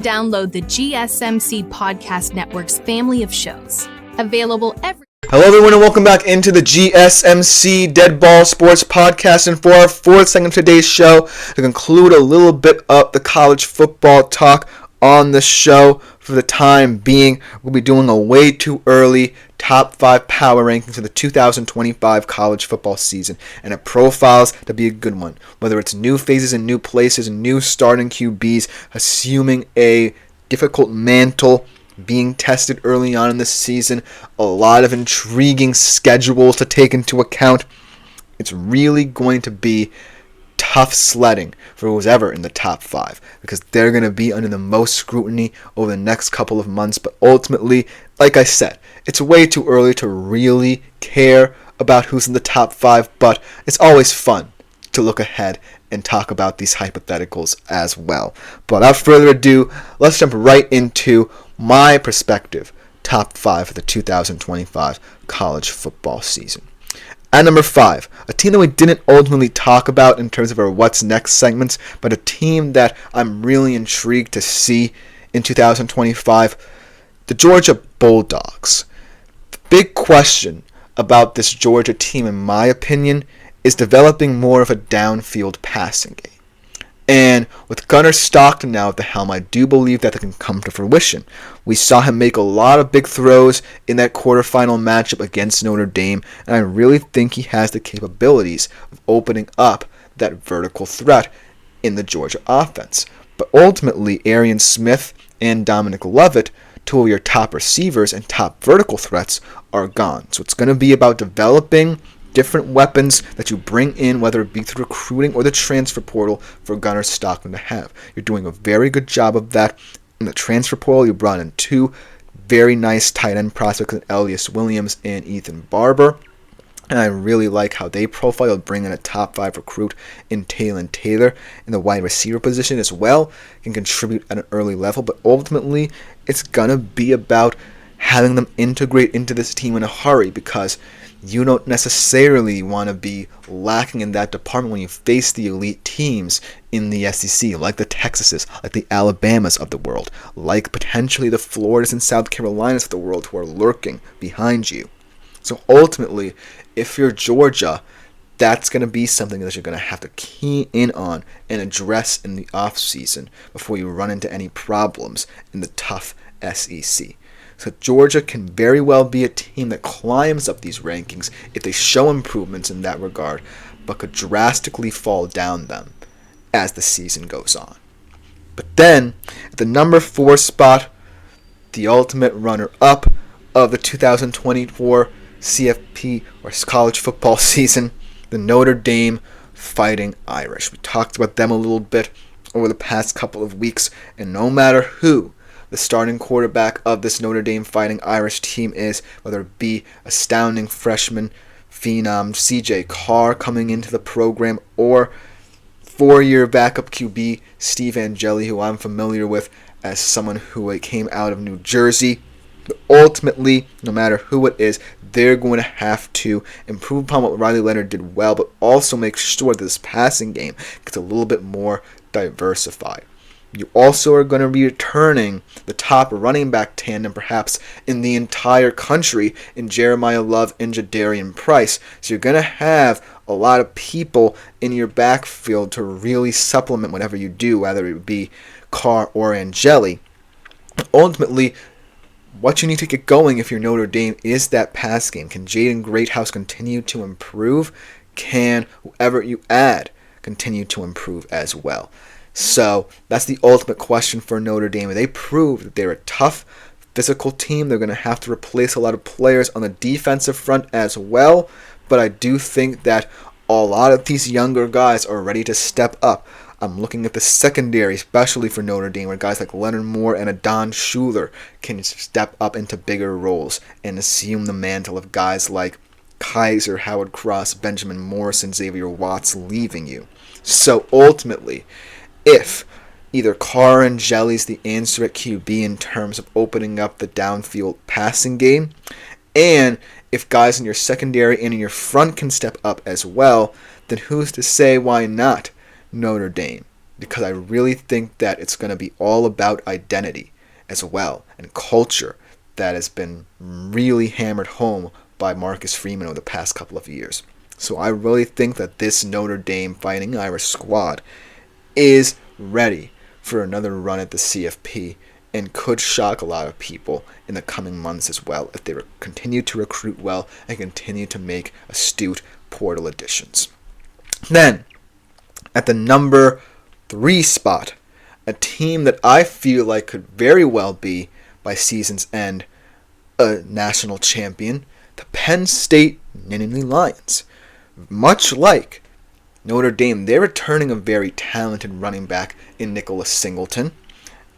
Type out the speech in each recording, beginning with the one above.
Download the GSMC Podcast Network's family of shows. Available every... Hello everyone and welcome back into the GSMC Dead Ball Sports Podcast, and for our fourth segment of today's show, to conclude a little bit of the college football talk on the show for the time being, we'll be doing a way too early top 5 power rankings for the 2025 college football season, and it profiles to be a good one, whether it's new phases and new places and new starting QBs assuming a difficult mantle being tested early on in the season, a lot of intriguing schedules to take into account. It's really going to be tough sledding for who's ever in the top 5, because they're going to be under the most scrutiny over the next couple of months. But ultimately, like I said, it's way too early to really care about who's in the top 5, but it's always fun to look ahead and talk about these hypotheticals as well. But without further ado, let's jump right into my perspective top 5 for the 2025 college football season. At number 5, a team that we didn't ultimately talk about in terms of our What's Next segments, but a team that I'm really intrigued to see in 2025, the Georgia Bulldogs. The big question about this Georgia team, in my opinion, is developing more of a downfield passing game. And with Gunnar Stockton now at the helm, I do believe that can come to fruition. We saw him make a lot of big throws in that quarterfinal matchup against Notre Dame, and I really think he has the capabilities of opening up that vertical threat in the Georgia offense. But ultimately, Arian Smith and Dominic Lovett, two of your top receivers and top vertical threats, are gone. So it's going to be about developing different weapons that you bring in, whether it be through recruiting or the transfer portal, for Gunnar Stockton to have. You're doing a very good job of that. In the transfer portal, you brought in 2 very nice tight end prospects, Elias Williams and Ethan Barber. And I really like how they profile, bring in a top 5 recruit in Taylor Taylor in the wide receiver position as well. Can contribute at an early level, but ultimately it's going to be about having them integrate into this team in a hurry, because you don't necessarily want to be lacking in that department when you face the elite teams in the SEC, like the Texases, like the Alabamas of the world, like potentially the Floridas and South Carolinas of the world who are lurking behind you. So ultimately, if you're Georgia, that's going to be something that you're going to have to key in on and address in the offseason before you run into any problems in the tough SEC. So Georgia can very well be a team that climbs up these rankings if they show improvements in that regard, but could drastically fall down them as the season goes on. But then, at the number 4 spot, the ultimate runner-up of the 2024 CFP or college football season, the Notre Dame Fighting Irish. We talked about them a little bit over the past couple of weeks, and no matter who the starting quarterback of this Notre Dame Fighting Irish team is, whether it be astounding freshman phenom CJ Carr coming into the program, or 4-year backup QB Steve Angeli, who I'm familiar with as someone who came out of New Jersey. But ultimately, no matter who it is, they're going to have to improve upon what Riley Leonard did well, but also make sure that this passing game gets a little bit more diversified. You also are going to be returning the top running back tandem perhaps in the entire country in Jeremiah Love and Jadarian Price. So you're going to have a lot of people in your backfield to really supplement whatever you do, whether it be Carr or Angeli. Ultimately, what you need to get going if you're Notre Dame is that pass game. Can Jaden Greathouse continue to improve? Can whoever you add continue to improve as well? So that's the ultimate question for Notre Dame. They prove that they're a tough, physical team. They're going to have to replace a lot of players on the defensive front as well. But I do think that a lot of these younger guys are ready to step up. I'm looking at the secondary, especially for Notre Dame, where guys like Leonard Moore and Adon Schuler can step up into bigger roles and assume the mantle of guys like Kaiser, Howard Cross, Benjamin Morrison, Xavier Watts leaving you. So ultimately, if either Carr and Jelly's the answer at QB in terms of opening up the downfield passing game, and if guys in your secondary and in your front can step up as well, then who's to say why not Notre Dame because I really think that it's going to be all about identity as well and culture that has been really hammered home by Marcus Freeman over the past couple of years. So I really think that this Notre Dame Fighting Irish squad is ready for another run at the CFP and could shock a lot of people in the coming months as well if they continue to recruit well and continue to make astute portal additions. Then, at the number 3 spot, a team that I feel like could very well be, by season's end, a national champion, the Penn State Nittany Lions. Much like Notre Dame, they're returning a very talented running back in Nicholas Singleton.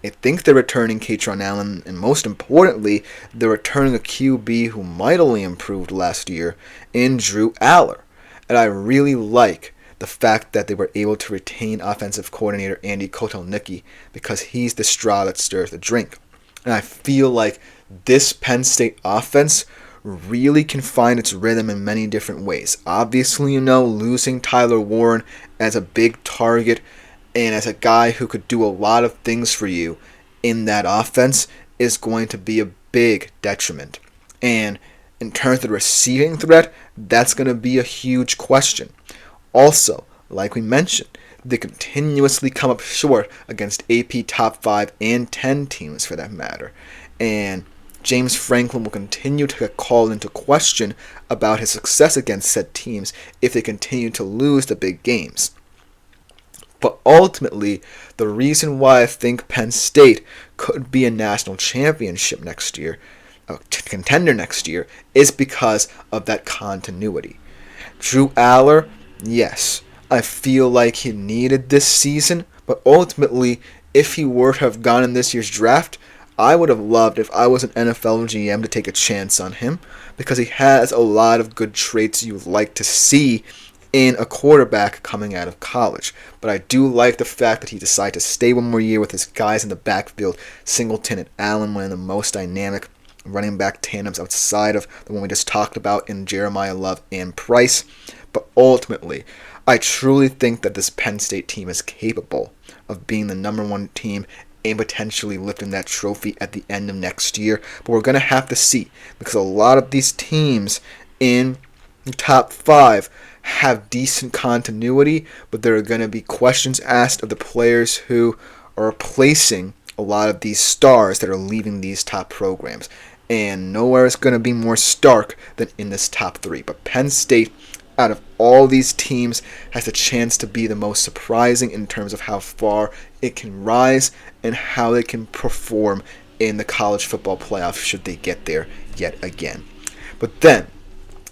I think they're returning Katron Allen, and most importantly, they're returning a QB who mightily improved last year in Drew Aller. And I really like the fact that they were able to retain offensive coordinator Andy Kotelnicki because he's the straw that stirs the drink. And I feel like this Penn State offense really can find its rhythm in many different ways. Obviously, losing Tyler Warren as a big target and as a guy who could do a lot of things for you in that offense is going to be a big detriment. And in terms of the receiving threat, that's going to be a huge question. Also, like we mentioned, they continuously come up short against AP top 5 and 10 teams for that matter. And James Franklin will continue to get called into question about his success against said teams if they continue to lose the big games. But ultimately, the reason why I think Penn State could be a national championship next year, a contender next year, is because of that continuity. Drew Aller, yes, I feel like he needed this season, but ultimately, if he were to have gone in this year's draft, I would have loved if I was an NFL GM to take a chance on him because he has a lot of good traits you would like to see in a quarterback coming out of college. But I do like the fact that he decided to stay one more year with his guys in the backfield, Singleton and Allen, one of the most dynamic running back tandems outside of the one we just talked about in Jeremiah Love and Price. But ultimately, I truly think that this Penn State team is capable of being the number 1 team and potentially lifting that trophy at the end of next year. But we're going to have to see because a lot of these teams in the top 5 have decent continuity, but there are going to be questions asked of the players who are replacing a lot of these stars that are leaving these top programs. And nowhere is going to be more stark than in this top 3. But Penn State, out of all these teams, has a chance to be the most surprising in terms of how far it can rise and how they can perform in the college football playoff should they get there yet again. But then,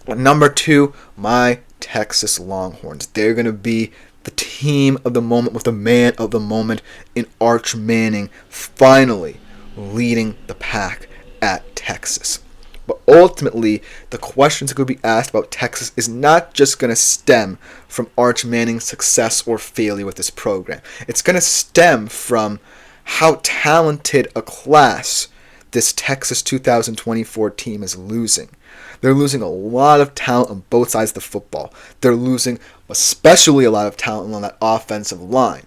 at number 2, my Texas Longhorns. They're going to be the team of the moment with the man of the moment in Arch Manning finally leading the pack at Texas. But ultimately, the questions that could be asked about Texas is not just going to stem from Arch Manning's success or failure with this program. It's going to stem from how talented a class this Texas 2024 team is losing. They're losing a lot of talent on both sides of the football. They're losing especially a lot of talent on that offensive line.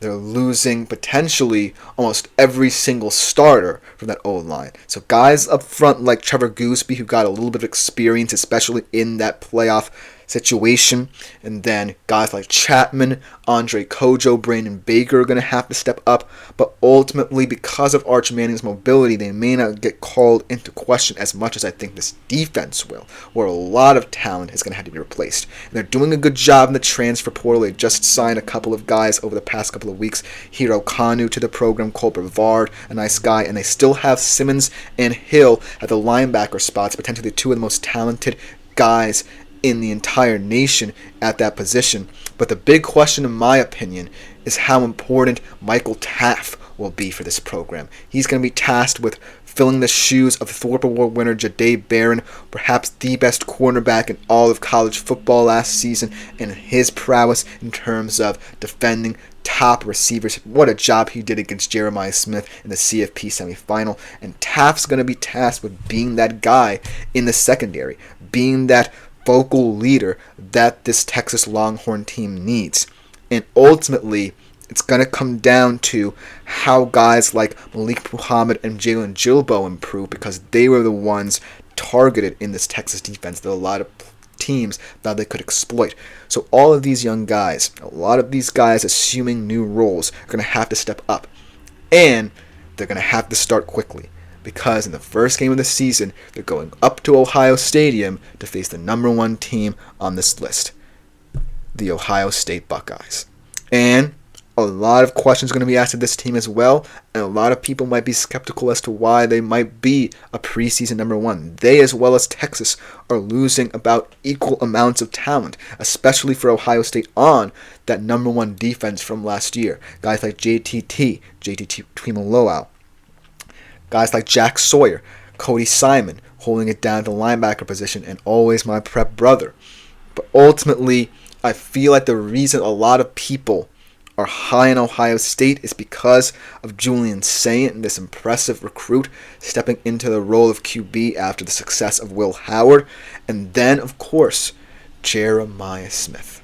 They're losing potentially almost every single starter from that O-line. So guys up front like Trevor Gooseby, who got a little bit of experience, especially in that playoff situation. And then guys like Chapman, Andre Kojo, Brandon Baker are going to have to step up. But ultimately, because of Arch Manning's mobility, they may not get called into question as much as I think this defense will, where a lot of talent is going to have to be replaced. And they're doing a good job in the transfer portal. They just signed a couple of guys over the past couple of weeks. Hiro Kanu to the program, Cole Brevard, a nice guy. And they still have Simmons and Hill at the linebacker spots, potentially 2 of the most talented guys in the entire nation at that position. But the big question, in my opinion, is how important Michael Taff will be for this program. He's going to be tasked with filling the shoes of Thorpe Award winner Jahdae Barron, perhaps the best cornerback in all of college football last season, and his prowess in terms of defending top receivers. What a job he did against Jeremiah Smith in the CFP semifinal. And Taff's going to be tasked with being that guy in the secondary, being that vocal leader that this Texas Longhorn team needs. And ultimately, It's going to come down to how guys like Malik Muhammad and Jalen Gilbo improve, because they were the ones targeted in this Texas defense that a lot of teams thought they could exploit. So all of these young guys, a lot of these guys assuming new roles, are going to have to step up. And they're going to have to start quickly, because in the first game of the season, they're going up to Ohio Stadium to face the number 1 team on this list, the Ohio State Buckeyes. And a lot of questions are going to be asked of this team as well, and a lot of people might be skeptical as to why they might be a preseason number 1. They, as well as Texas, are losing about equal amounts of talent, especially for Ohio State on that number 1 defense from last year. Guys like JTT Tuimoloau, guys like Jack Sawyer, Cody Simon, holding it down at the linebacker position, and always my prep brother. But ultimately, I feel like the reason a lot of people are high in Ohio State is because of Julian Saint, this impressive recruit stepping into the role of QB after the success of Will Howard. And then, of course, Jeremiah Smith.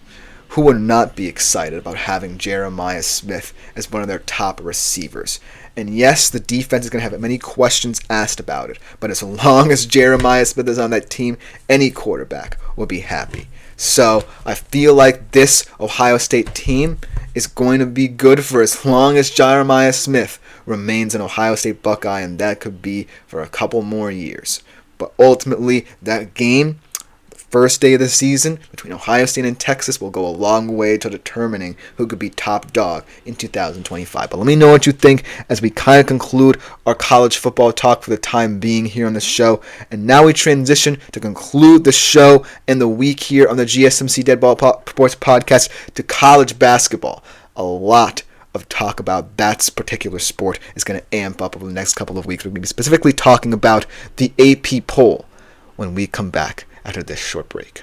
Who would not be excited about having Jeremiah Smith as one of their top receivers? And yes, the defense is going to have many questions asked about it, but as long as Jeremiah Smith is on that team, any quarterback will be happy. So I feel like this Ohio State team is going to be good for as long as Jeremiah Smith remains an Ohio State Buckeye, and that could be for a couple more years. But ultimately, that game, the first day of the season between Ohio State and Texas, will go a long way to determining who could be top dog in 2025. But let me know what you think as we kind of conclude our college football talk for the time being here on the show. And now we transition to conclude the show and the week here on the GSMC Dead Ball Sports Podcast to college basketball. A lot of talk about that particular sport is going to amp up over the next couple of weeks. We're going to be specifically talking about the AP poll when we come back after this short break.